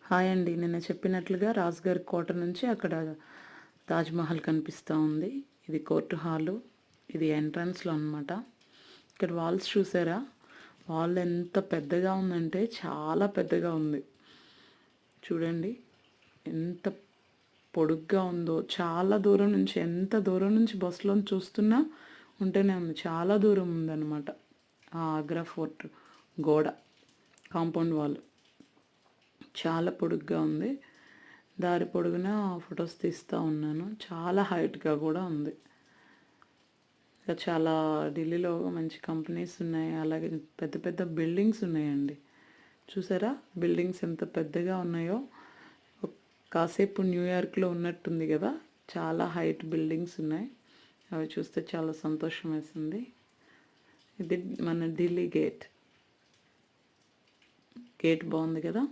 Hi అండి. నిన్న చెప్పినట్లుగా రాజ్‌గారి కోట నుంచి అక్కడ తాజ్‌మహల్ కనిపిస్తూ ఉంది. ఇది కోర్ట్ హాలు. ఇది ఎంట్రన్స్‌లో అనమాట. ఇక్కడ వాల్స్ చూసారా? వాల్ ఎంత పెద్దగా ఉందంటే చాలా పెద్దగా ఉంది. చూడండి ఎంత పొడుగ్గా ఉందో. చాలా దూరం నుంచి ఎంత దూరం నుంచి బస్సులో చూస్తున్నా ఉంటూనే ఉంది. చాలా దూరం ఉందన్నమాట. ఆ ఆగ్రా ఫోర్ట్ గోడ కాంపౌండ్ వాల్ చాలా పొడుగ్గా ఉంది. దారి పొడుగునా ఫొటోస్ తీస్తూ ఉన్నాను. చాలా హైట్గా కూడా ఉంది. ఇంకా చాలా ఢిల్లీలో మంచి కంపెనీస్ ఉన్నాయి. అలాగే పెద్ద పెద్ద బిల్డింగ్స్ ఉన్నాయండి. చూసారా బిల్డింగ్స్ ఎంత పెద్దగా ఉన్నాయో. కాసేపు న్యూయార్క్లో ఉన్నట్టుంది కదా. చాలా హైట్ బిల్డింగ్స్ ఉన్నాయి. అవి చూస్తే చాలా సంతోషం వేసింది. ఇది మన ఢిల్లీ గేట్ బాగుంది కదా.